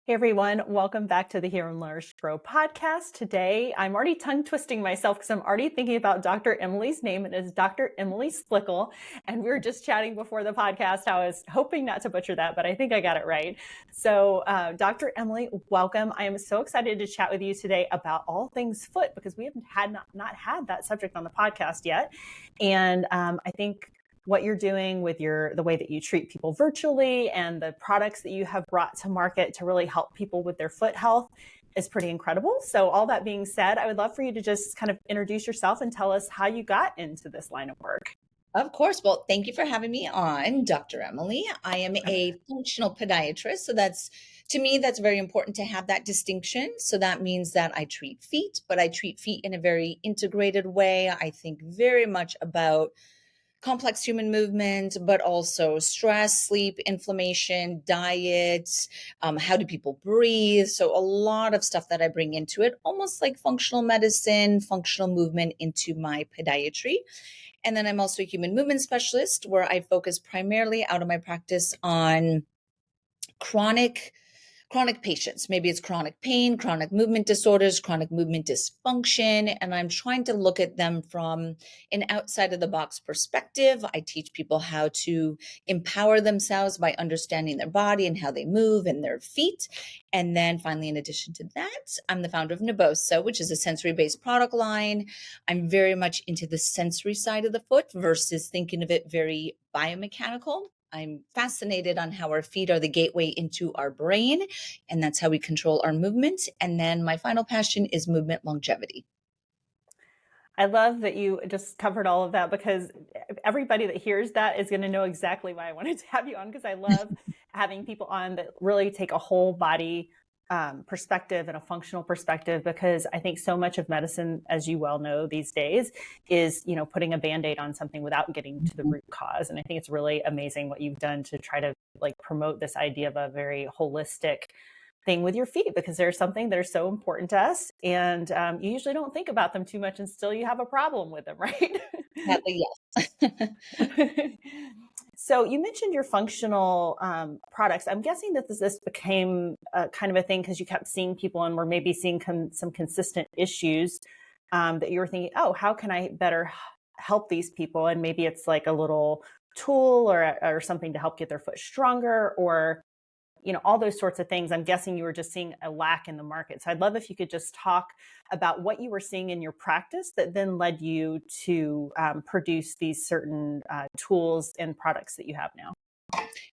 Hey everyone, welcome back to the Hero and Learn Grow podcast. Today, I'm already tongue twisting myself because I'm already thinking about Dr. Emily's name. It is Dr. Emily Spichal. And we were just chatting before the podcast. I was hoping not to butcher that, but I think I got it right. So, Dr. Emily, welcome. I am so excited to chat with you today about all things foot because we haven't not had that subject on the podcast yet. And I think what you're doing with the way that you treat people virtually and the products that you have brought to market to really help people with their foot health is pretty incredible. So all that being said, I would love for you to just kind of introduce yourself and tell us how you got into this line of work. Of course. Well, thank you for having me on, Dr. Emily. I am a functional podiatrist. So to me, that's very important to have that distinction. So that means that I treat feet, but I treat feet in a very integrated way. I think very much about complex human movement, but also stress, sleep, inflammation, diet, how do people breathe? So a lot of stuff that I bring into it, almost like functional medicine, functional movement into my podiatry. And then I'm also a human movement specialist where I focus primarily out of my practice on chronic patients. Maybe it's chronic pain, chronic movement disorders, chronic movement dysfunction. And I'm trying to look at them from an outside of the box perspective. I teach people how to empower themselves by understanding their body and how they move and their feet. And then finally, in addition to that, I'm the founder of Naboso, which is a sensory-based product line. I'm very much into the sensory side of the foot versus thinking of it very biomechanical. I'm fascinated on how our feet are the gateway into our brain, and that's how we control our movement. And then my final passion is movement longevity. I love that you just covered all of that because everybody that hears that is going to know exactly why I wanted to have you on, because I love having people on that really take a whole body perspective and a functional perspective, because I think so much of medicine, as you well know these days, is, putting a Band-Aid on something without getting to the root cause. And I think it's really amazing what you've done to try to promote this idea of a very holistic thing with your feet, because they're something that are so important to us. And you usually don't think about them too much and still you have a problem with them, right? Sadly, yes. So you mentioned your functional products. I'm guessing that this became kind of a thing because you kept seeing people and were maybe seeing some consistent issues that you were thinking, oh, how can I better help these people? And maybe it's like a little tool or something to help get their foot stronger, or all those sorts of things. I'm guessing you were just seeing a lack in the market. So I'd love if you could just talk about what you were seeing in your practice that then led you to produce these certain tools and products that you have now.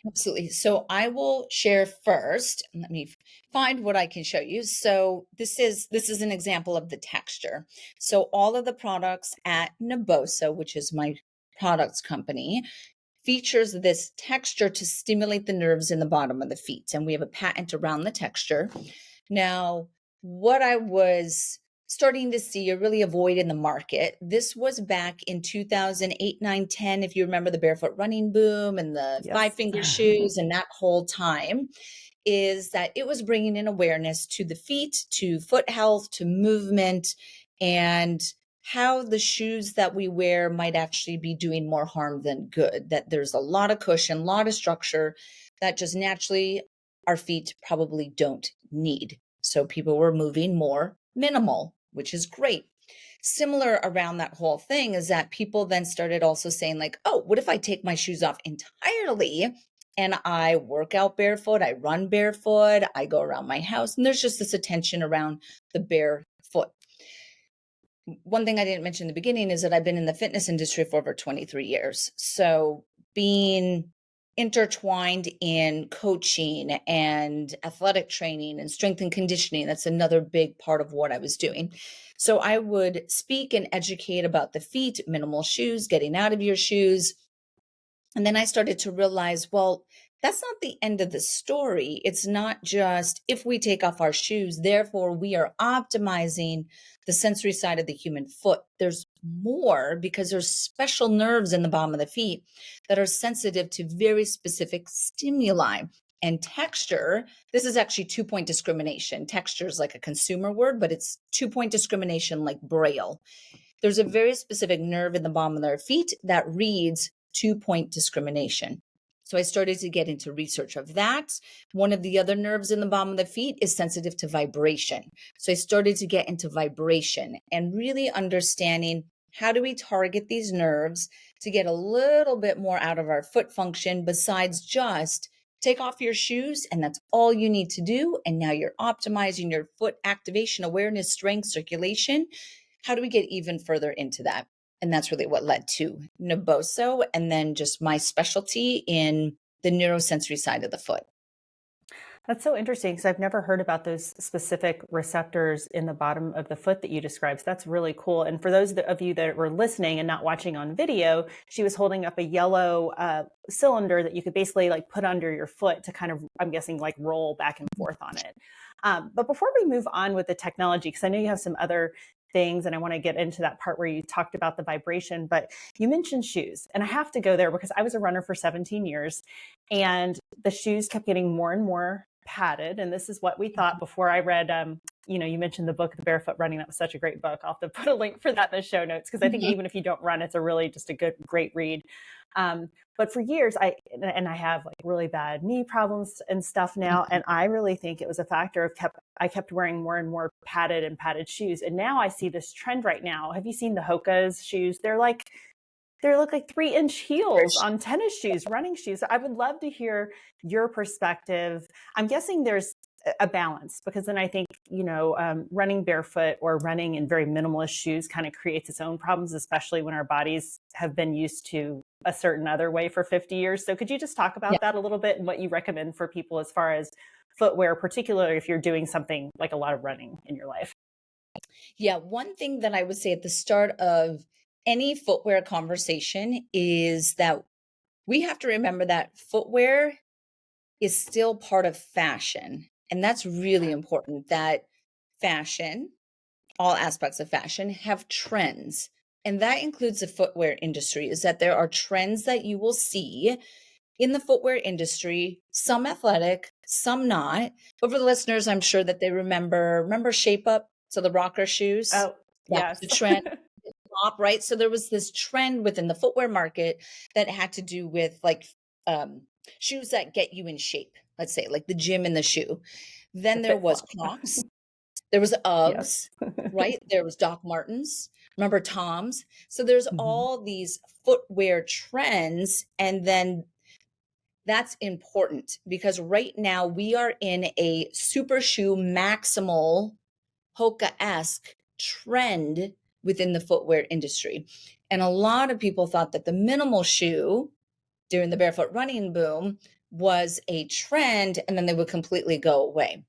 Absolutely. So I will share first. Let me find what I can show you. So this is an example of the texture. So all of the products at Naboso, which is my products company, features this texture to stimulate the nerves in the bottom of the feet. And we have a patent around the texture. Now, what I was starting to see or really avoid in the market, this was back in 2008, 9, 10, if you remember the barefoot running boom and the Yes. 5-finger shoes and that whole time, is that it was bringing in awareness to the feet, to foot health, to movement, and how the shoes that we wear might actually be doing more harm than good, that there's a lot of cushion, a lot of structure that just naturally our feet probably don't need. So people were moving more minimal, which is great. Similar around that whole thing is that people then started also saying like, oh, what if I take my shoes off entirely and I work out barefoot, I run barefoot, I go around my house, and there's just this attention around the barefoot. One thing I didn't mention in the beginning is that I've been in the fitness industry for over 23 years. So being intertwined in coaching and athletic training and strength and conditioning, that's another big part of what I was doing. So I would speak and educate about the feet, minimal shoes, getting out of your shoes. And then I started to realize, well, that's not the end of the story. It's not just if we take off our shoes, therefore we are optimizing the sensory side of the human foot. There's more, because there's special nerves in the bottom of the feet that are sensitive to very specific stimuli. And texture, this is actually 2-point discrimination. Texture is like a consumer word, but it's 2-point discrimination like Braille. There's a very specific nerve in the bottom of their feet that reads 2-point discrimination. So I started to get into research of that. One of the other nerves in the bottom of the feet is sensitive to vibration. So I started to get into vibration and really understanding how do we target these nerves to get a little bit more out of our foot function besides just take off your shoes and that's all you need to do. And now you're optimizing your foot activation, awareness, strength, circulation. How do we get even further into that? And that's really what led to Naboso and then just my specialty in the neurosensory side of the foot. That's so interesting because I've never heard about those specific receptors in the bottom of the foot that you described. So that's really cool. And for those of you that were listening and not watching on video, she was holding up a yellow cylinder that you could basically like put under your foot to kind of, I'm guessing, like roll back and forth on it. But before we move on with the technology, because I know you have some other things and I want to get into that part where you talked about the vibration, but you mentioned shoes and I have to go there because I was a runner for 17 years and the shoes kept getting more and more padded. And this is what we thought before I read, you mentioned the book, The Barefoot Running. That was such a great book. I'll have to put a link for that in the show notes because I think even if you don't run, it's a really just a great read. But for years, I have like really bad knee problems and stuff now. And I really think it was a factor of I kept wearing more and more padded shoes. And now I see this trend right now. Have you seen the Hoka's shoes? They look like 3-inch heels on tennis shoes, running shoes. So I would love to hear your perspective. I'm guessing there's a balance because then I think, running barefoot or running in very minimalist shoes kind of creates its own problems, especially when our bodies have been used to a certain other way for 50 years. So could you just talk about that a little bit and what you recommend for people as far as footwear, particularly if you're doing something like a lot of running in your life? Yeah, one thing that I would say at the start of any footwear conversation is that we have to remember that footwear is still part of fashion. And that's really important that fashion, all aspects of fashion, have trends. And that includes the footwear industry, is that there are trends that you will see in the footwear industry, some athletic, some not. But for the listeners, I'm sure that they remember Shape Up, so the rocker shoes. Oh, That yes. was the trend. Top, right? So there was this trend within the footwear market that had to do with like shoes that get you in shape, let's say, like the gym in the shoe. Then there was Crocs, there was Uggs, right? There was Doc Martens, remember Toms. So there's all these footwear trends. And then that's important because right now we are in a super shoe maximal Hoka-esque trend within the footwear industry. And a lot of people thought that the minimal shoe during the barefoot running boom was a trend and then they would completely go away.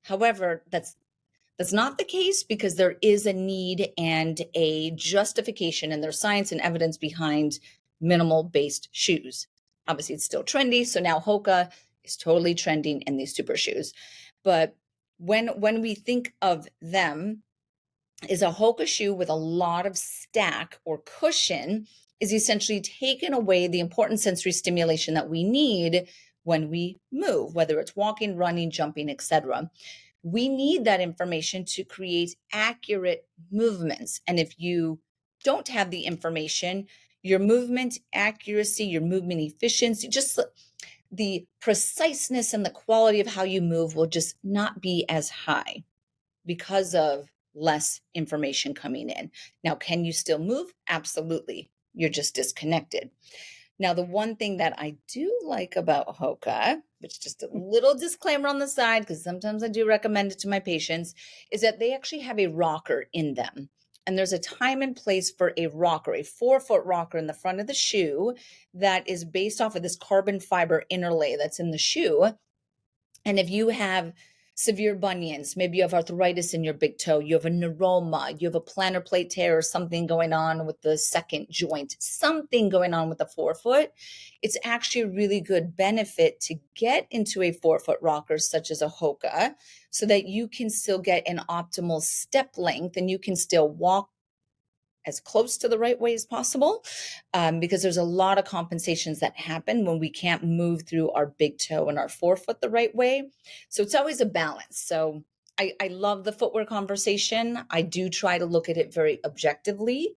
However, that's not the case because there is a need and a justification and there's science and evidence behind minimal based shoes. Obviously, it's still trendy. So now Hoka is totally trending in these super shoes. But when we think of them, is a Hoka shoe with a lot of stack or cushion is essentially taken away the important sensory stimulation that we need when we move, whether it's walking, running, jumping, etc. We need that information to create accurate movements. And if you don't have the information, your movement accuracy, your movement efficiency, just the preciseness and the quality of how you move will just not be as high because of less information coming in. Now, can you still move? Absolutely. You're just disconnected. Now, the one thing that I do like about Hoka, which just a little disclaimer on the side, because sometimes I do recommend it to my patients, is that they actually have a rocker in them. And there's a time and place for a rocker, a 4-foot rocker in the front of the shoe that is based off of this carbon fiber interlay that's in the shoe. And if you have severe bunions, maybe you have arthritis in your big toe, you have a neuroma, you have a plantar plate tear or something going on with the second joint, something going on with the 4-foot, it's actually a really good benefit to get into a 4-foot rocker such as a Hoka so that you can still get an optimal step length and you can still walk as close to the right way as possible, because there's a lot of compensations that happen when we can't move through our big toe and our 4-foot the right way. So it's always a balance. So I love the footwear conversation. I do try to look at it very objectively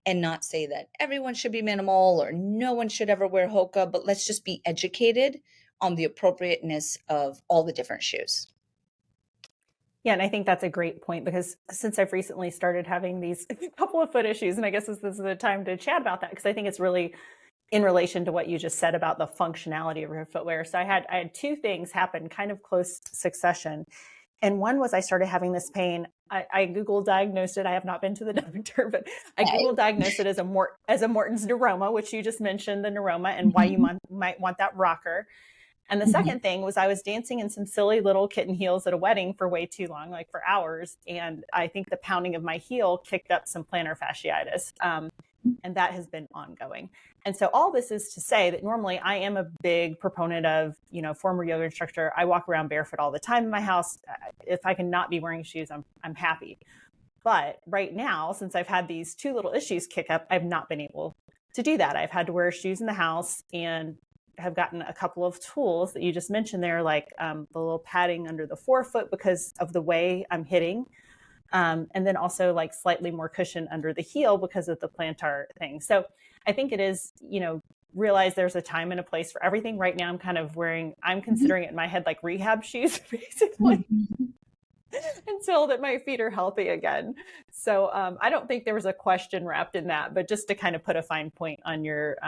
and not say that everyone should be minimal or no one should ever wear Hoka, but let's just be educated on the appropriateness of all the different shoes. Yeah, and I think that's a great point because since I've recently started having these couple of foot issues, and I guess this is the time to chat about that because I think it's really in relation to what you just said about the functionality of your footwear. So I had two things happen kind of close succession. And one was I started having this pain. I Google diagnosed it. I have not been to the doctor, but I Okay. Google diagnosed it as a Morton's neuroma, which you just mentioned the neuroma and why you might want that rocker. And the Mhm. second thing was I was dancing in some silly little kitten heels at a wedding for way too long, like for hours. And I think the pounding of my heel kicked up some plantar fasciitis. And that has been ongoing. And so all this is to say that normally I am a big proponent of, former yoga instructor. I walk around barefoot all the time in my house. If I can not be wearing shoes, I'm happy. But right now, since I've had these two little issues kick up, I've not been able to do that. I've had to wear shoes in the house and have gotten a couple of tools that you just mentioned there, like the little padding under the forefoot because of the way I'm hitting. And then also like slightly more cushion under the heel because of the plantar thing. So I think it is, realize there's a time and a place for everything. Right now I'm considering it in my head like rehab shoes, basically, Mhm. until that my feet are healthy again. So I don't think there was a question wrapped in that, but just to kind of put a fine point on your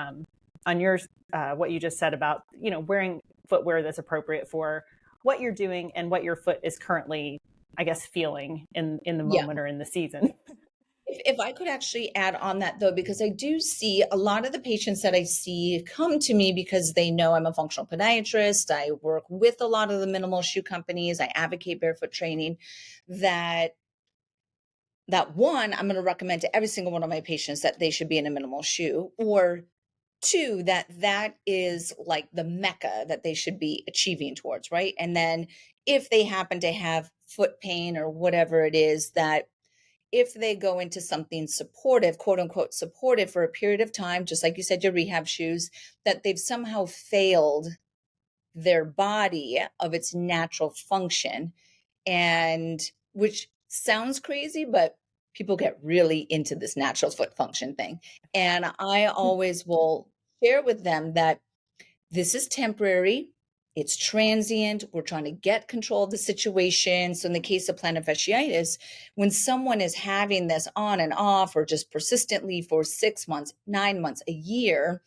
what you just said about, wearing footwear that's appropriate for what you're doing and what your foot is currently, I guess, feeling in the Yeah. moment or in the season. If I could actually add on that though, because I do see a lot of the patients that I see come to me because they know I'm a functional podiatrist. I work with a lot of the minimal shoe companies. I advocate barefoot training. That one, I'm going to recommend to every single one of my patients that they should be in a minimal shoe, or two, that is like the mecca that they should be achieving towards, right? And then if they happen to have foot pain or whatever it is, that if they go into something supportive, quote unquote supportive, for a period of time, just like you said, your rehab shoes, that they've somehow failed their body of its natural function. And which sounds crazy, but people get really into this natural foot function thing. And I always will share with them that this is temporary. It's transient. We're trying to get control of the situation. So in the case of plantar fasciitis, when someone is having this on and off or just persistently for 6 months, 9 months, a year,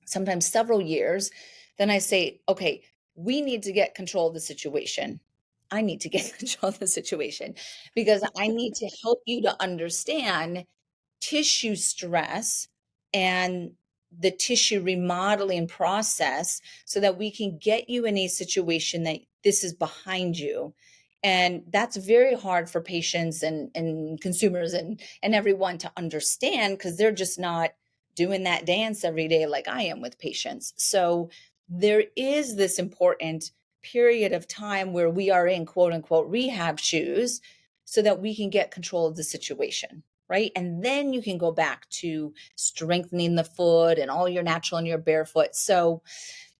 sometimes several years, then I say, okay, we need to get control of the situation. I need to get control of the situation because I need to help you to understand tissue stress and the tissue remodeling process so that we can get you in a situation that this is behind you. And that's very hard for patients and consumers and everyone to understand because they're just not doing that dance every day like I am with patients. So there is this important period of time where we are in quote unquote rehab shoes so that we can get control of the situation, right? And then you can go back to strengthening the foot and all your natural and your barefoot. So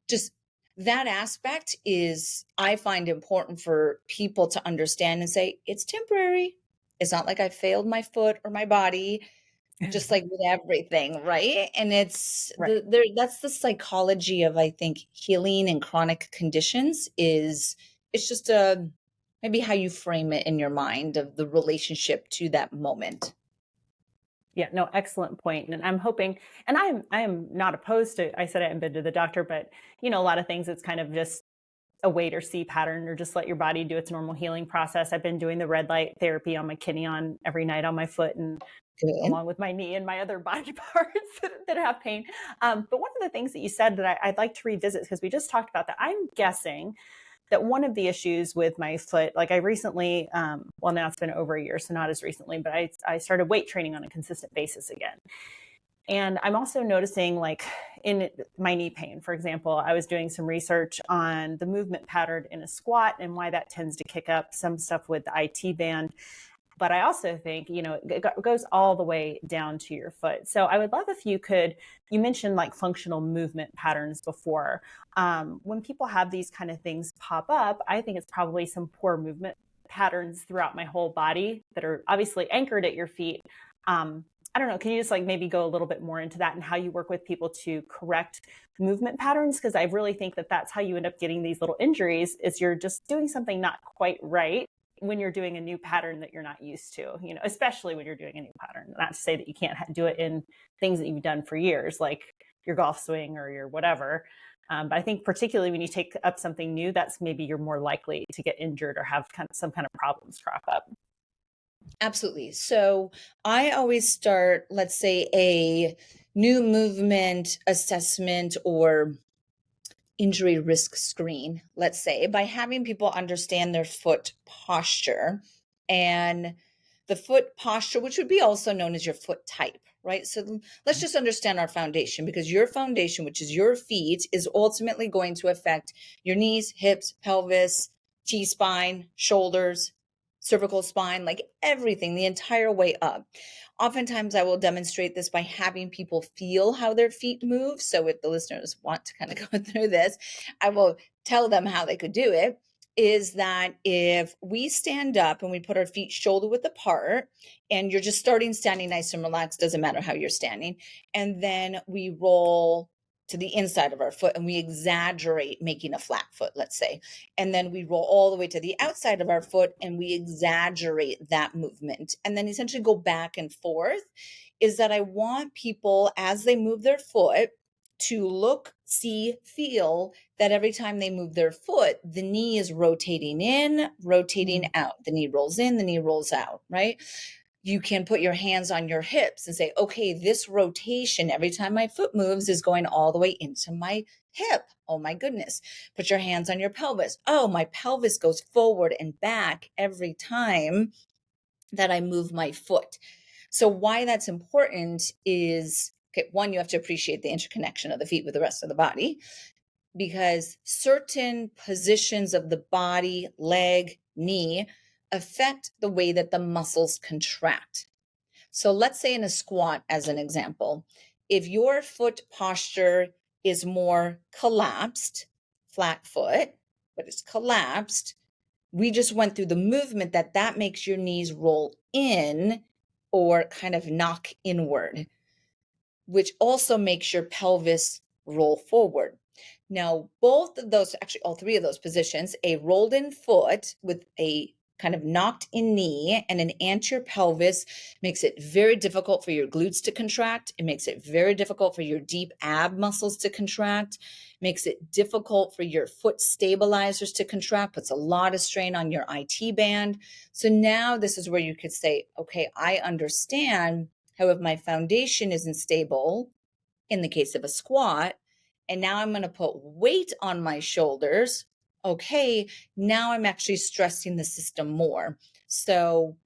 just that aspect is, I find important for people to understand and say, it's temporary. It's not like I failed my foot or my body, just like with everything, right? And it's Right. that's the psychology of, I think, healing and chronic conditions is it's just a maybe how you frame it in your mind of the relationship to that moment. Yeah, no, excellent point. And I'm hoping, and I am not opposed to, I said I haven't been to the doctor, but a lot of things it's kind of just a wait or see pattern or just let your body do its normal healing process. I've been doing the red light therapy on my kidney on every night on my foot and Good. along with my knee and my other body parts that have pain. But one of the things that you said that I'd like to revisit, because we just talked about that, I'm guessing that one of the issues with my foot, like I recently, well, now it's been over a year, so not as recently, but I started weight training on a consistent basis again. And I'm also noticing, like in my knee pain, for example, I was doing some research on the movement pattern in a squat and why that tends to kick up some stuff with the IT band. But I also think, it goes all the way down to your foot. So I would love if you mentioned like functional movement patterns before. When people have these kind of things pop up, I think it's probably some poor movement patterns throughout my whole body that are obviously anchored at your feet. I don't know, can you just like maybe go a little bit more into that and how you work with people to correct movement patterns? Because I really think that that's how you end up getting these little injuries, is you're just doing something not quite right when you're doing a new pattern that you're not used to, especially when you're doing a new pattern. Not to say that you can't do it in things that you've done for years, like your golf swing or your whatever. But I think particularly when you take up something new, that's maybe you're more likely to get injured or have some kind of problems crop up. Absolutely. So I always start, let's say, a new movement assessment or injury risk screen, let's say, by having people understand their foot posture and the foot posture, which would be also known as your foot type, right? So let's just understand our foundation, because your foundation, which is your feet, is ultimately going to affect your knees, hips, pelvis, T-spine, shoulders, cervical spine, like everything, the entire way up. Oftentimes I will demonstrate this by having people feel how their feet move. So if the listeners want to kind of go through this, I will tell them how they could do it. Is that if we stand up and we put our feet shoulder width apart, and you're just starting standing nice and relaxed, doesn't matter how you're standing, and then we roll to the inside of our foot and we exaggerate making a flat foot, let's say, and then we roll all the way to the outside of our foot and we exaggerate that movement and then essentially go back and forth, is that I want people, as they move their foot, to look, see, feel that every time they move their foot, the knee is rotating in, rotating out. The knee rolls in, the knee rolls out, right? You can put your hands on your hips and say, okay, this rotation every time my foot moves is going all the way into my hip. Oh my goodness. Put your hands on your pelvis. Oh, my pelvis goes forward and back every time that I move my foot. So why that's important is, okay, one, you have to appreciate the interconnection of the feet with the rest of the body, because certain positions of the body, leg, knee, affect the way that the muscles contract. So let's say in a squat, as an example, if your foot posture is more collapsed, flat foot, but it's collapsed, we just went through the movement that makes your knees roll in or kind of knock inward, which also makes your pelvis roll forward. Now, both of those, actually all three of those positions, a rolled in foot with a kind of knocked in knee and an anterior pelvis, makes it very difficult for your glutes to contract. It makes it very difficult for your deep ab muscles to contract, makes it difficult for your foot stabilizers to contract, puts a lot of strain on your IT band. So now this is where you could say, okay, I understand how if my foundation isn't stable in the case of a squat, and now I'm going to put weight on my shoulders, okay, now I'm actually stressing the system more. So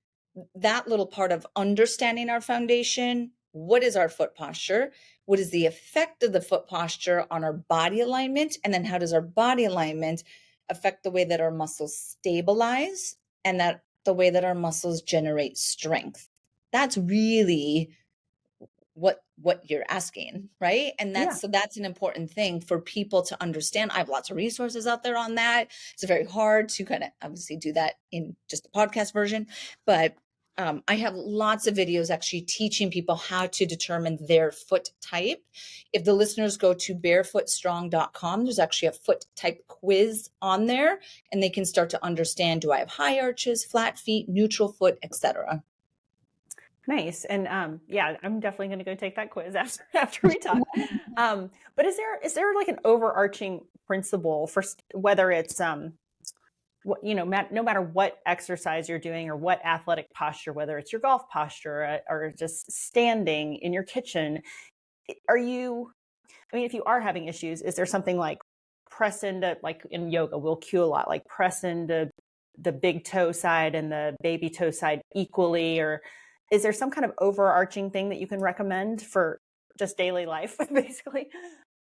that little part of understanding our foundation, what is our foot posture? What is the effect of the foot posture on our body alignment? And then how does our body alignment affect the way that our muscles stabilize and that the way that our muscles generate strength? That's really what you're asking, right? And Yeah. that's an important thing for people to understand. I have lots of resources out there on that. It's very hard to kind of obviously do that in just the podcast version, but I have lots of videos actually teaching people how to determine their foot type. If the listeners go to barefootstrong.com, there's actually a foot type quiz on there, and they can start to understand, do I have high arches, flat feet, neutral foot, etc. Nice. And yeah, I'm definitely going to go take that quiz after we talk. But is there like an overarching principle for whether it's no matter what exercise you're doing or what athletic posture, whether it's your golf posture or just standing in your kitchen, if you are having issues, is there something like press into, like in yoga, we'll cue a lot, like press into the big toe side and the baby toe side equally, or is there some kind of overarching thing that you can recommend for just daily life, basically?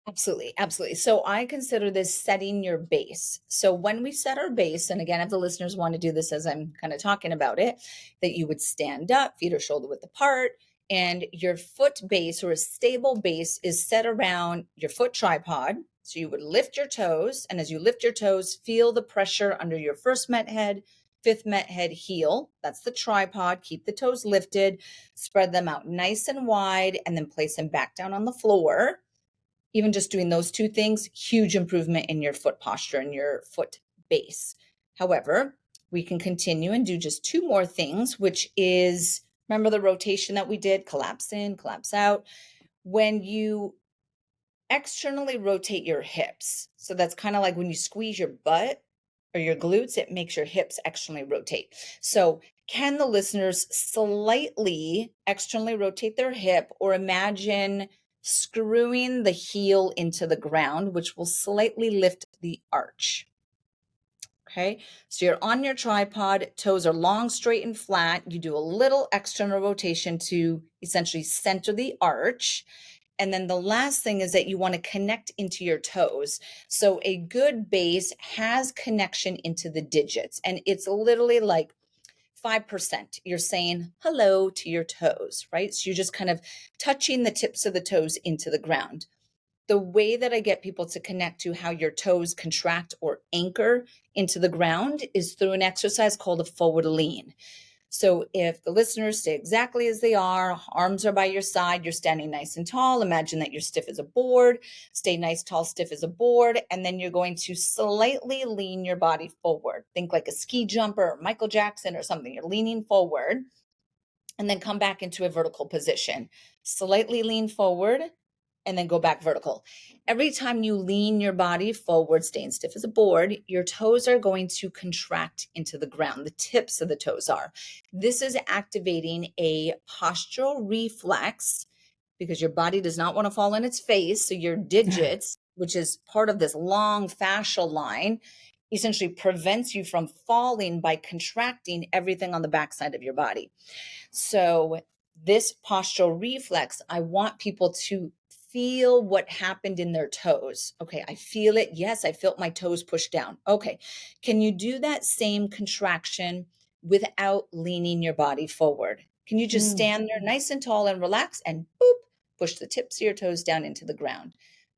Absolutely. Absolutely. So I consider this setting your base. So when we set our base, and again, if the listeners want to do this as I'm kind of talking about it, that you would stand up, feet are shoulder width apart, and your foot base or a stable base is set around your foot tripod. So you would lift your toes. And as you lift your toes, feel the pressure under your first met head, fifth met head heel. That's the tripod. Keep the toes lifted, spread them out nice and wide, and then place them back down on the floor. Even just doing those two things, huge improvement in your foot posture and your foot base. However, we can continue and do just two more things, which is, remember the rotation that we did? Collapse in, collapse out. When you externally rotate your hips, so that's kind of like when you squeeze your butt or your glutes, it makes your hips externally rotate. So can the listeners slightly externally rotate their hip, or imagine screwing the heel into the ground, which will slightly lift the arch? Okay, so you're on your tripod, toes are long, straight, and flat. You do a little external rotation to essentially center the arch. And then the last thing is that you want to connect into your toes. So a good base has connection into the digits, and it's literally like 5%. You're saying hello to your toes, right? So you're just kind of touching the tips of the toes into the ground. The way that I get people to connect to how your toes contract or anchor into the ground is through an exercise called a forward lean. So if the listeners stay exactly as they are, arms are by your side, you're standing nice and tall. Imagine that you're stiff as a board. Stay nice, tall, stiff as a board. And then you're going to slightly lean your body forward. Think like a ski jumper or Michael Jackson or something. You're leaning forward and then come back into a vertical position. Slightly lean forward and then go back vertical. Every time you lean your body forward, staying stiff as a board, your toes are going to contract into the ground. The tips of the toes are. This is activating a postural reflex because your body does not want to fall on its face. So your digits, which is part of this long fascial line, essentially prevents you from falling by contracting everything on the backside of your body. So this postural reflex, I want people to feel what happened in their toes. Okay, I feel it. Yes, I felt my toes push down. Okay, can you do that same contraction without leaning your body forward? Can you just stand there nice and tall and relax and boop, push the tips of your toes down into the ground?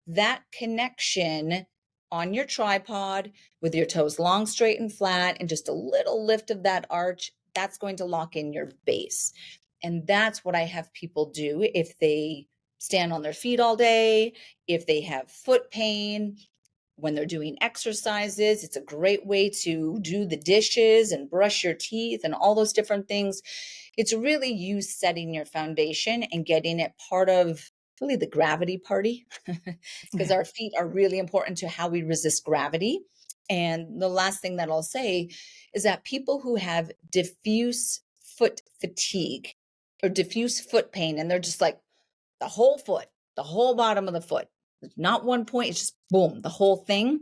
That connection on your tripod with your toes long, straight, and flat, and just a little lift of that arch, that's going to lock in your base. And that's what I have people do if they stand on their feet all day, if they have foot pain, when they're doing exercises. It's a great way to do the dishes and brush your teeth and all those different things. It's really you setting your foundation and getting it part of really the gravity party, because our feet are really important to how we resist gravity. And the last thing that I'll say is that people who have diffuse foot fatigue or diffuse foot pain, and they're just like the whole foot, the whole bottom of the foot, not one point, it's just boom, the whole thing.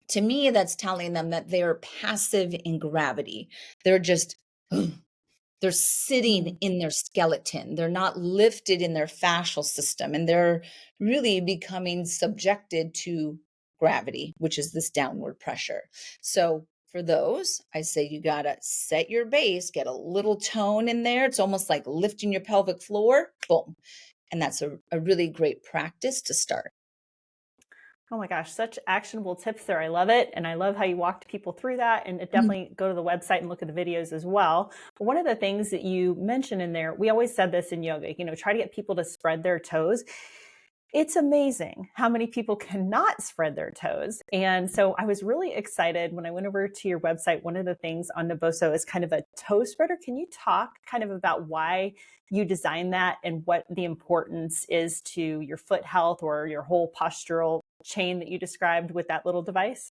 To me, that's telling them that they're passive in gravity. They're just, they're sitting in their skeleton. They're not lifted in their fascial system, and they're really becoming subjected to gravity, which is this downward pressure. So for those, I say you got to set your base, get a little tone in there. It's almost like lifting your pelvic floor. Boom. And that's a really great practice to start. Oh my gosh, such actionable tips there. I love it. And I love how you walked people through that. And definitely go to the website and look at the videos as well. But one of the things that you mentioned in there, we always said this in yoga, try to get people to spread their toes. It's amazing how many people cannot spread their toes. And so I was really excited when I went over to your website. One of the things on Naboso is kind of a toe spreader. Can you talk kind of about why you designed that and what the importance is to your foot health or your whole postural chain that you described with that little device?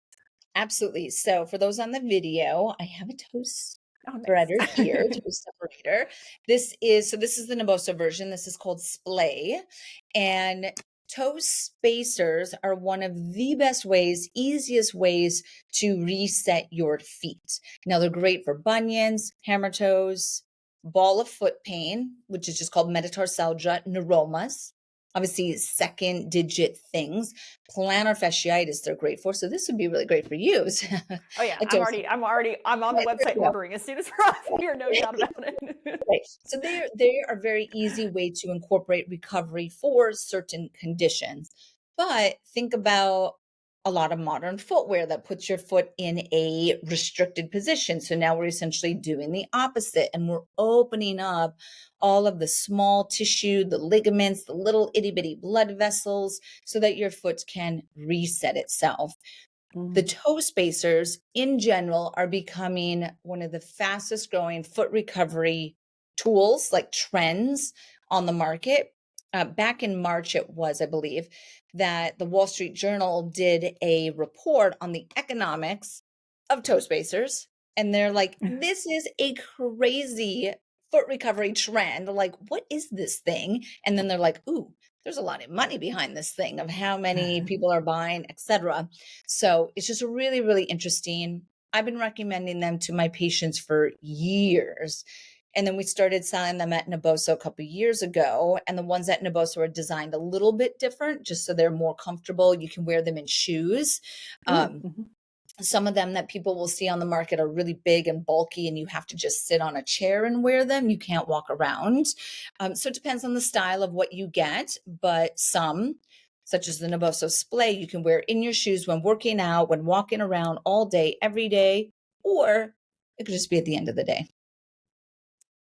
Absolutely. So for those on the video, I have a toe Oh, spreader nice. here, toe separator. This is the Naboso version. This is called Splay. And toe spacers are one of the best ways, easiest ways to reset your feet. Now they're great for bunions, hammer toes, ball of foot pain, which is just called metatarsalgia, neuromas. Obviously, second digit things, plantar fasciitis, they're great for. So this would be really great for you. Oh yeah, A toe I'm on the Right, there website you go. ordering as soon as we're off here, no doubt about it. Right. So they are a very easy way to incorporate recovery for certain conditions. But think about a lot of modern footwear that puts your foot in a restricted position. So now we're essentially doing the opposite, and we're opening up all of the small tissue, the ligaments, the little itty bitty blood vessels, so that your foot can reset itself. The toe spacers in general are becoming one of the fastest growing foot recovery tools, like trends on the market. Back in March, it was, I believe, that the Wall Street Journal did a report on the economics of toe spacers. And they're like, this is a crazy foot recovery trend. Like, what is this thing? And then they're like, ooh, there's a lot of money behind this thing of how many people are buying, etc. So it's just really, really interesting. I've been recommending them to my patients for years. And then we started selling them at Naboso a couple of years ago. And the ones at Naboso are designed a little bit different, just so they're more comfortable. You can wear them in shoes. Some of them that people will see on the market are really big and bulky, and you have to just sit on a chair and wear them. You can't walk around. So it depends on the style of what you get, but some, such as the Naboso Splay, you can wear in your shoes when working out, when walking around all day, every day, or it could just be at the end of the day.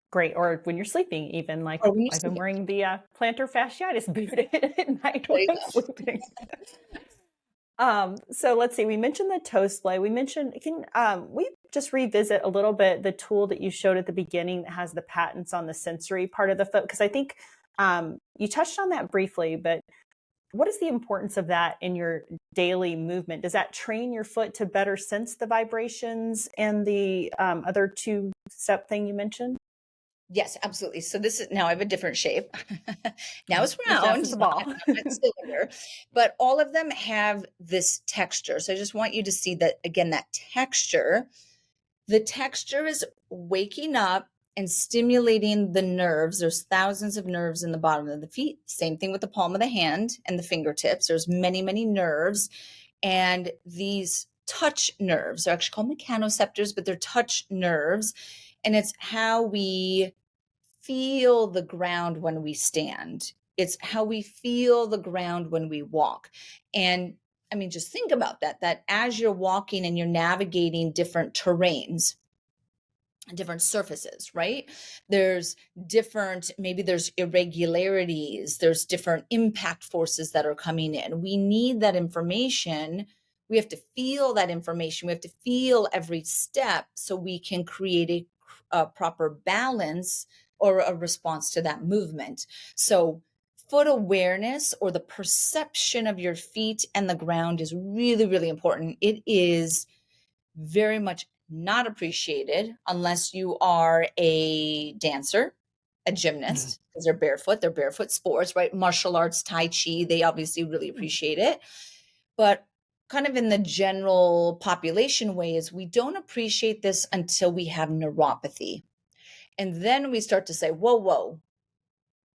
Great. Or when you're sleeping, even like Or when you're I've been sleeping. wearing the plantar fasciitis boot at night There when you I'm go. sleeping. So let's see, we mentioned the toe splay. We mentioned, we just revisit a little bit the tool that you showed at the beginning that has the patents on the sensory part of the foot? Because I think you touched on that briefly, but what is the importance of that in your daily movement? Does that train your foot to better sense the vibrations and the other two-step thing you mentioned? Yes, absolutely. So this is now I have a different shape. Now it's Yes, round, it's a not, ball. not cylinder, but all of them have this texture. So I just want you to see that again, that texture. The texture is waking up and stimulating the nerves. There's thousands of nerves in the bottom of the feet. Same thing with the palm of the hand and the fingertips. There's many, many nerves. And these touch nerves are actually called mechanoceptors, but they're touch nerves. And it's how we feel the ground when we stand. It's how we feel the ground when we walk. And I mean, just think about that as you're walking and you're navigating different terrains, different surfaces, right? There's maybe there's irregularities, there's different impact forces that are coming in. We need that information. We have to feel that information. We have to feel every step so we can create a proper balance or a response to that movement. So foot awareness, or the perception of your feet and the ground, is really, really important. It is very much not appreciated unless you are a dancer, a gymnast, because they're barefoot sports, right? Martial arts, Tai Chi, they obviously really appreciate it. But kind of in the general population way is we don't appreciate this until we have neuropathy. And then we start to say, whoa,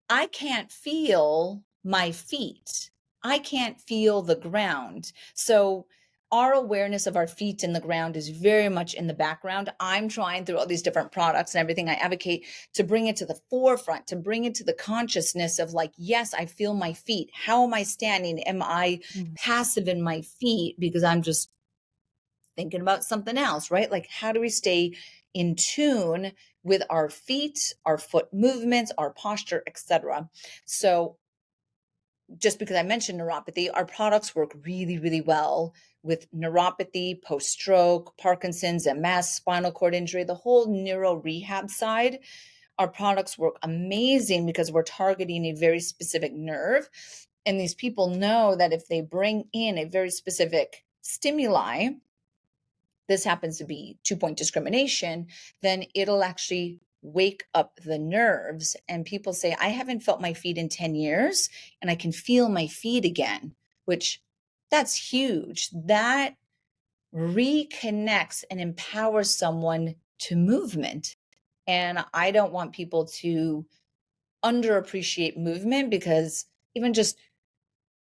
I can't feel my feet. I can't feel the ground. So our awareness of our feet and the ground is very much in the background. I'm trying through all these different products and everything I advocate to bring it to the forefront, to bring it to the consciousness of like, yes, I feel my feet. How am I standing? Am I passive in my feet because I'm just thinking about something else, right? Like, how do we stay in tune with our feet, our foot movements, our posture, etc.? So just because I mentioned neuropathy, our products work really, really well with neuropathy, post-stroke, Parkinson's, MS, spinal cord injury, the whole neuro rehab side. Our products work amazing because we're targeting a very specific nerve. And these people know that if they bring in a very specific stimuli, this happens to be 2-point discrimination, then it'll actually wake up the nerves. And people say, I haven't felt my feet in 10 years and I can feel my feet again, which that's huge. That reconnects and empowers someone to movement. And I don't want people to underappreciate movement, because even just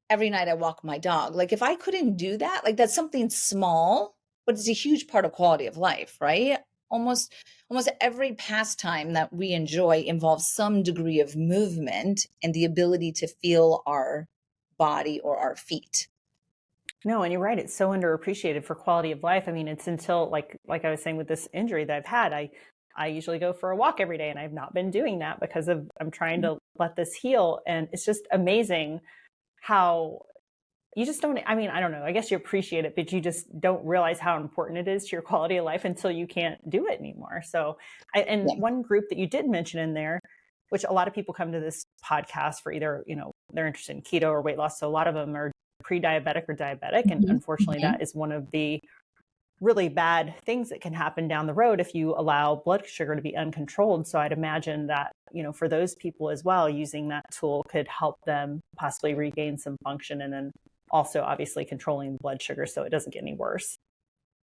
every night I walk my dog. Like if I couldn't do that, like that's something small, but it's a huge part of quality of life, right? Almost every pastime that we enjoy involves some degree of movement and the ability to feel our body or our feet. No, and you're right. It's so underappreciated for quality of life. I mean, it's until like I was saying with this injury that I've had, I usually go for a walk every day and I've not been doing that because of I'm trying to let this heal. And it's just amazing how you just don't, I mean, I don't know, I guess you appreciate it, but you just don't realize how important it is to your quality of life until you can't do it anymore. So and Yeah. one group that you did mention in there, which a lot of people come to this podcast for either, they're interested in keto or weight loss. So a lot of them are pre-diabetic or diabetic. And Mhm, unfortunately, mhm. that is one of the really bad things that can happen down the road if you allow blood sugar to be uncontrolled. So I'd imagine that, for those people as well, using that tool could help them possibly regain some function and then also obviously controlling blood sugar so it doesn't get any worse.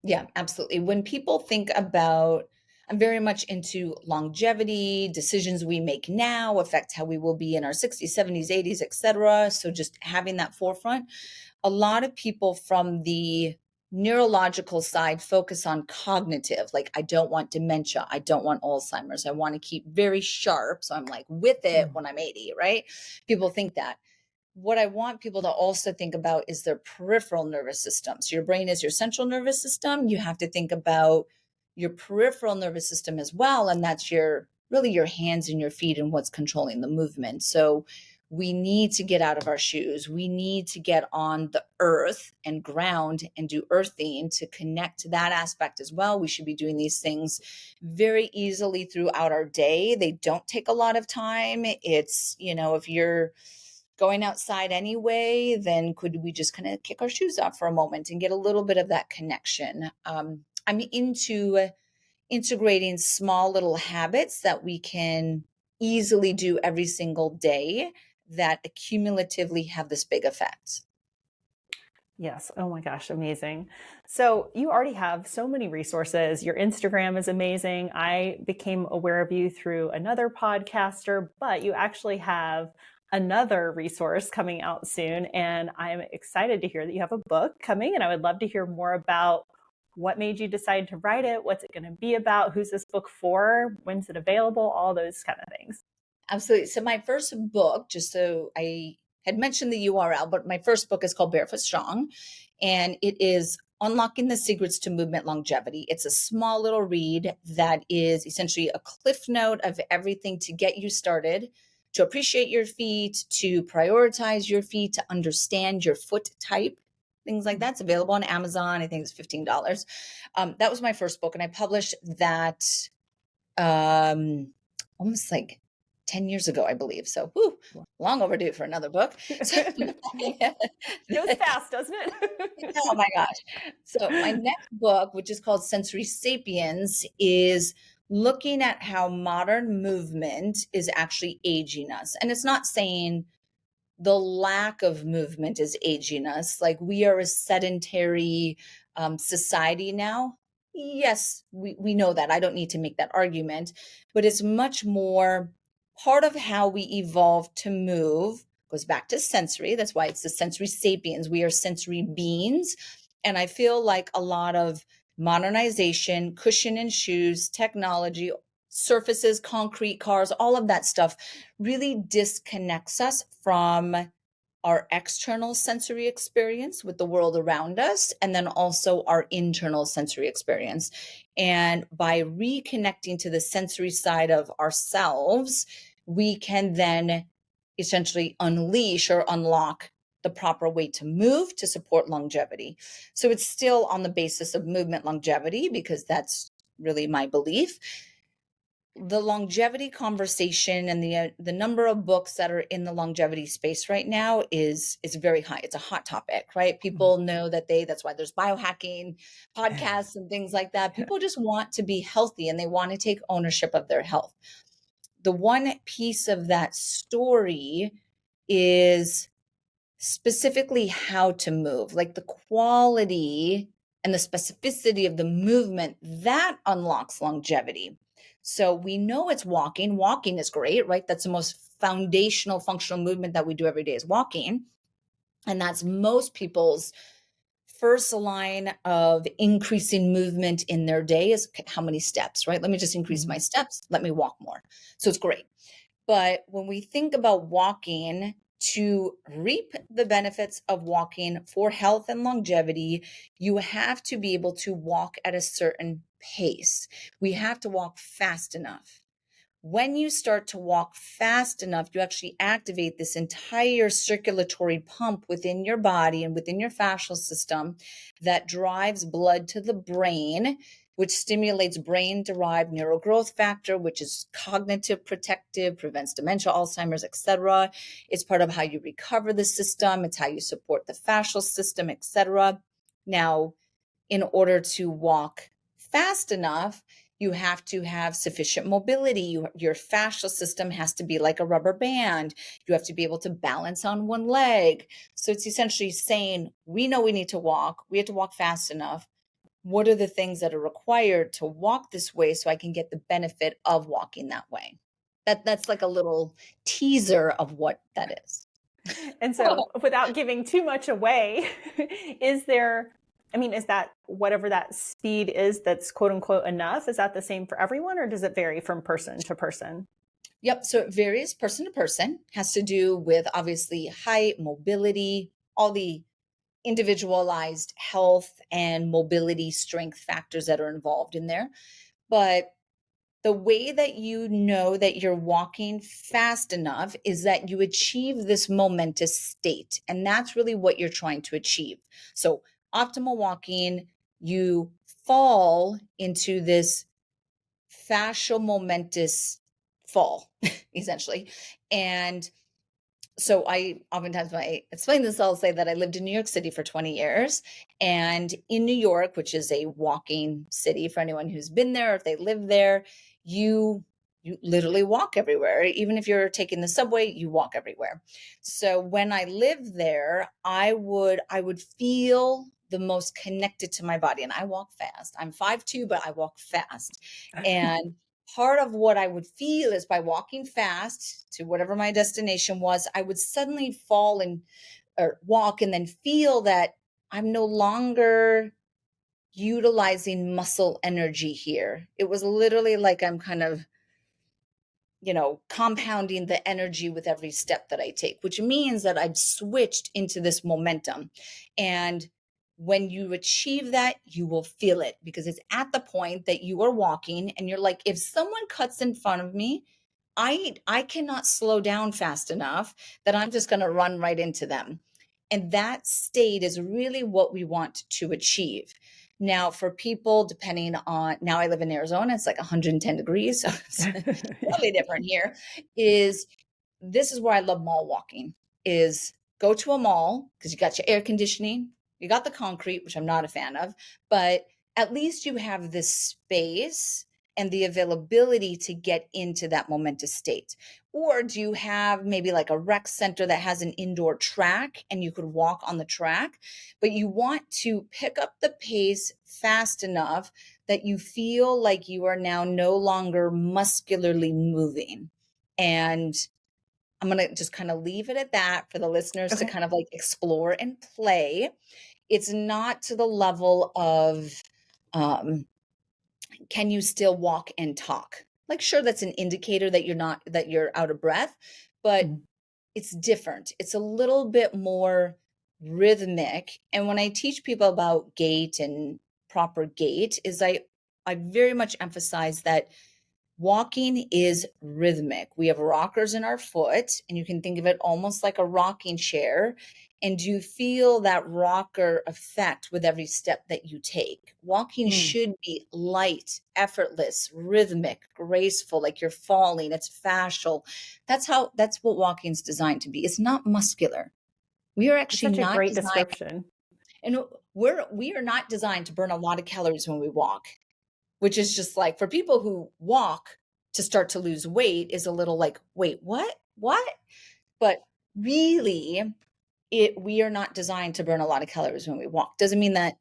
Yeah, absolutely. When people think about, I'm very much into longevity, decisions we make now affect how we will be in our 60s, 70s, 80s, etc. So just having that forefront, a lot of people from the neurological side focus on cognitive, like I don't want dementia, I don't want Alzheimer's, I want to keep very sharp. So I'm like with it Mm. when I'm 80, right? People think that. What I want people to also think about is their peripheral nervous system. So your brain is your central nervous system. You have to think about your peripheral nervous system as well. And that's really your hands and your feet and what's controlling the movement. So we need to get out of our shoes. We need to get on the earth and ground and do earthing to connect to that aspect as well. We should be doing these things very easily throughout our day. They don't take a lot of time. It's, if you're going outside anyway, then could we just kind of kick our shoes off for a moment and get a little bit of that connection? I'm into integrating small little habits that we can easily do every single day that accumulatively have this big effect. Yes. Oh my gosh, amazing. So you already have so many resources. Your Instagram is amazing. I became aware of you through another podcaster, but you actually have another resource coming out soon. And I'm excited to hear that you have a book coming. And I would love to hear more about what made you decide to write it. What's it going to be about? Who's this book for? When's it available? All those kind of things. Absolutely. So my first book, just so I had mentioned the URL, but my first book is called Barefoot Strong, and it is Unlocking the Secrets to Movement Longevity. It's a small little read that is essentially a cliff note of everything to get you started, to appreciate your feet, to prioritize your feet, to understand your foot type. Things like that's available on Amazon. I think it's $15. That was my first book, and I published that almost like 10 years ago, I believe. So, long overdue for another book. So, Goes fast, doesn't it? oh my gosh. So, my next book, which is called Sensory Sapiens, is looking at how modern movement is actually aging us. And it's not saying the lack of movement is aging us. Like we are a sedentary society now. Yes, we know that. I don't need to make that argument, but it's much more part of how we evolved to move goes back to sensory. That's why it's the sensory sapiens. We are sensory beings. And I feel like a lot of modernization, cushion and shoes, technology, surfaces, concrete cars, all of that stuff really disconnects us from our external sensory experience with the world around us, and then also our internal sensory experience. And by reconnecting to the sensory side of ourselves, we can then essentially unleash or unlock the proper way to move to support longevity. So it's still on the basis of movement longevity because that's really my belief. The longevity conversation and the number of books that are in the longevity space right now is very high. It's a hot topic, right? People know that's why there's biohacking podcasts and things like that. People just want to be healthy and they want to take ownership of their health. The one piece of that story is specifically how to move, like the quality and the specificity of the movement that unlocks longevity. So we know it's walking. Walking is great, right? That's the most foundational functional movement that we do every day is walking. And that's most people's first line of increasing movement in their day is how many steps, right? Let me just increase my steps. Let me walk more. So it's great. But when we think about walking to reap the benefits of walking for health and longevity, you have to be able to walk at a certain pace. We have to walk fast enough. When you start to walk fast enough, you actually activate this entire circulatory pump within your body and within your fascial system that drives blood to the brain, which stimulates brain-derived neural growth factor, which is cognitive protective, prevents dementia, Alzheimer's, etc. It's part of how you recover the system. It's how you support the fascial system, etc. Now, in order to walk fast enough, you have to have sufficient mobility. Your fascial system has to be like a rubber band. You have to be able to balance on one leg. So it's essentially saying, we know we need to walk. We have to walk fast enough. What are the things that are required to walk this way so I can get the benefit of walking that way? That's like a little teaser of what that is. And so without giving too much away, is there, I mean, is that whatever that speed is that's quote unquote enough? Is that the same for everyone, or does it vary from person to person? Yep. So it varies person to person, has to do with obviously height, mobility, all the individualized health and mobility strength factors that are involved in there. But the way that you know that you're walking fast enough is that you achieve this momentous state. And that's really what you're trying to achieve. So optimal walking, you fall into this fascial momentous fall, essentially. And so I oftentimes, when I explain this, I'll say that I lived in New York City for 20 years. And in New York, which is a walking city for anyone who's been there, if they live there, you literally walk everywhere. Even if you're taking the subway, you walk everywhere. So when I lived there, I would feel the most connected to my body. And I walk fast. I'm 5'2", but I walk fast. And part of what I would feel is by walking fast to whatever my destination was, I would suddenly fall or walk and then feel that I'm no longer utilizing muscle energy here. It was literally like I'm kind of, compounding the energy with every step that I take, which means that I've switched into this momentum. And when you achieve that, you will feel it, because it's at the point that you are walking and you're like, if someone cuts in front of me, I cannot slow down fast enough that I'm just going to run right into them. And that state is really what we want to achieve. Now, for people, depending on, now I live in Arizona, it's like 110 degrees, so it's totally different here, this is where I love mall walking, is go to a mall because you got your air conditioning, you got the concrete, which I'm not a fan of, but at least you have this space and the availability to get into that momentous state. Or do you have maybe like a rec center that has an indoor track and you could walk on the track, but you want to pick up the pace fast enough that you feel like you are now no longer muscularly moving. And I'm going to just kind of leave it at that for the listeners to kind of like explore and play. It's not to the level of, can you still walk and talk? Like, sure, that's an indicator that you're out of breath, but it's different. It's a little bit more rhythmic. And when I teach people about gait and proper gait, is I very much emphasize that walking is rhythmic. We have rockers in our foot, and you can think of it almost like a rocking chair. And you feel that rocker effect with every step that you take. Walking should be light, effortless, rhythmic, graceful, like you're falling. It's fascial. That's what walking is designed to be. It's not muscular. We are actually Such a not great designed, description. and we are not designed to burn a lot of calories when we walk, which is just like, for people who walk to start to lose weight is a little like, wait, what? But really, we are not designed to burn a lot of calories when we walk. Doesn't mean that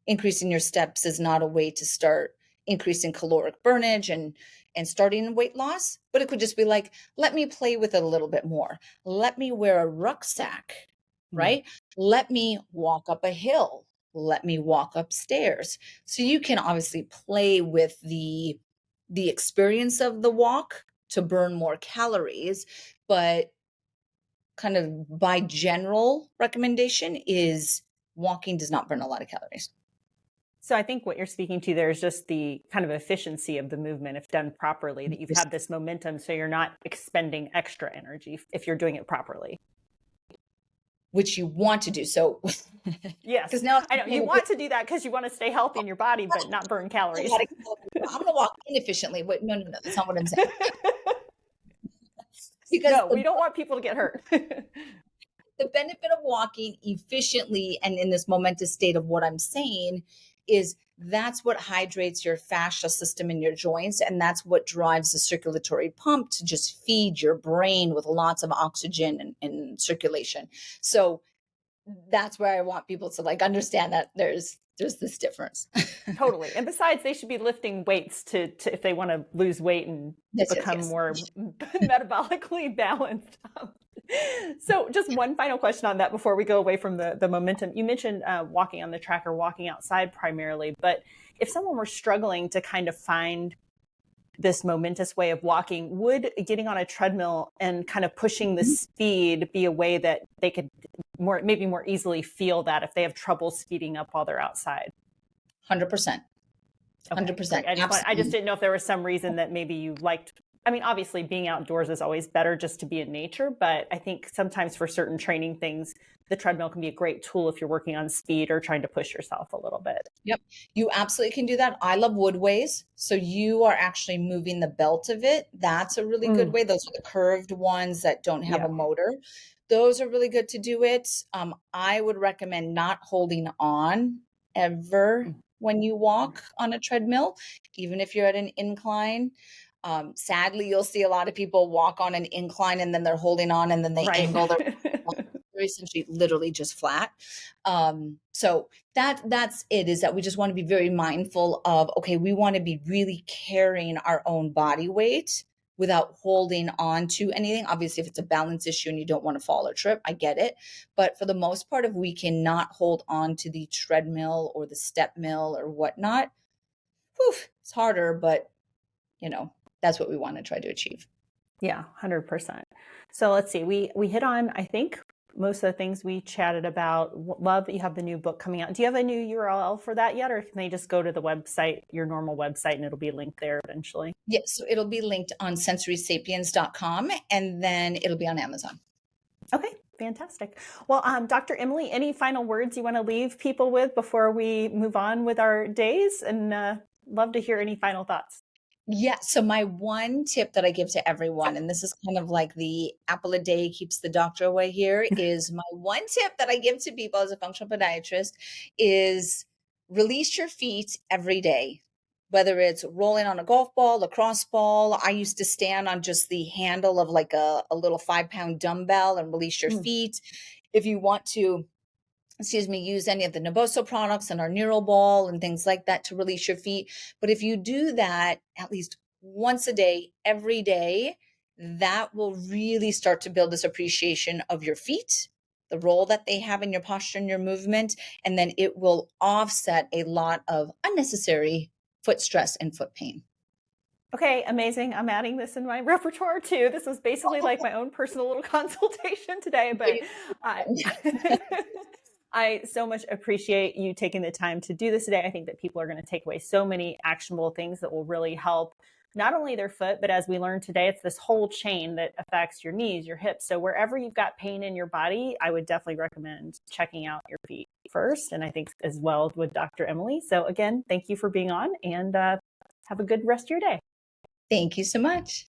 increasing your steps is not a way to start increasing caloric burnage and starting weight loss, but it could just be like, let me play with it a little bit more. Let me wear a rucksack, right? Let me walk up a hill. Let me walk upstairs. So you can obviously play with the experience of the walk to burn more calories, but kind of by general recommendation is walking does not burn a lot of calories. So I think what you're speaking to there is just the kind of efficiency of the movement, if done properly, that you've had this momentum, so you're not expending extra energy if you're doing it properly. Which you want to do. So yes, because now I know you want to do that because you want to stay healthy in your body, but not burn calories. I'm going to walk inefficiently. But no, that's not what I'm saying. Because no, we don't want people to get hurt. The benefit of walking efficiently and in this momentous state of what I'm saying is that's what hydrates your fascia system in your joints. And that's what drives the circulatory pump to just feed your brain with lots of oxygen and circulation. So that's where I want people to like understand that there's this difference. Totally. And besides, they should be lifting weights to if they want to lose weight and become more metabolically balanced. So just one final question on that before we go away from the momentum. You mentioned walking on the track or walking outside primarily, but if someone were struggling to kind of find this momentous way of walking, would getting on a treadmill and kind of pushing the speed be a way that they could maybe more easily feel that if they have trouble speeding up while they're outside? 100%. 100%. I just didn't know if there was some reason that maybe you liked. I mean, obviously being outdoors is always better just to be in nature, but I think sometimes for certain training things, the treadmill can be a great tool if you're working on speed or trying to push yourself a little bit. Yep. You absolutely can do that. I love woodways. So you are actually moving the belt of it. That's a really good way. Those are the curved ones that don't have a motor. Those are really good to do it. I would recommend not holding on ever when you walk on a treadmill, even if you're at an incline. Sadly, you'll see a lot of people walk on an incline and then they're holding on and then they angle their they're essentially literally just flat. So that's it, is that we just want to be very mindful of, okay, we want to be really carrying our own body weight without holding on to anything. Obviously, if it's a balance issue and you don't want to fall or trip, I get it. But for the most part, if we cannot hold on to the treadmill or the step mill or whatnot, it's harder, but that's what we want to try to achieve. Yeah, 100%. So let's see, we hit on, I think, most of the things we chatted about. Love that you have the new book coming out. Do you have a new URL for that yet, or can they just go to the website, your normal website, and it'll be linked there eventually? Yes, so it'll be linked on sensorysapiens.com, and then it'll be on Amazon. Okay, fantastic. Well, Dr. Emily, any final words you want to leave people with before we move on with our days? And love to hear any final thoughts. Yeah. So my one tip that I give to everyone, and this is kind of like the apple a day keeps the doctor away here, is my one tip that I give to people as a functional podiatrist is release your feet every day, whether it's rolling on a golf ball, lacrosse ball. I used to stand on just the handle of like a little 5-pound dumbbell and release your feet. If you want to, use any of the Naboso products and our neural ball and things like that to release your feet. But if you do that at least once a day, every day, that will really start to build this appreciation of your feet, the role that they have in your posture and your movement, and then it will offset a lot of unnecessary foot stress and foot pain. Okay, amazing. I'm adding this in my repertoire too. This was basically like my own personal little consultation today, but I so much appreciate you taking the time to do this today. I think that people are going to take away so many actionable things that will really help not only their foot, but as we learned today, it's this whole chain that affects your knees, your hips. So wherever you've got pain in your body, I would definitely recommend checking out your feet first. And I think as well with Dr. Emily. So again, thank you for being on, and have a good rest of your day. Thank you so much.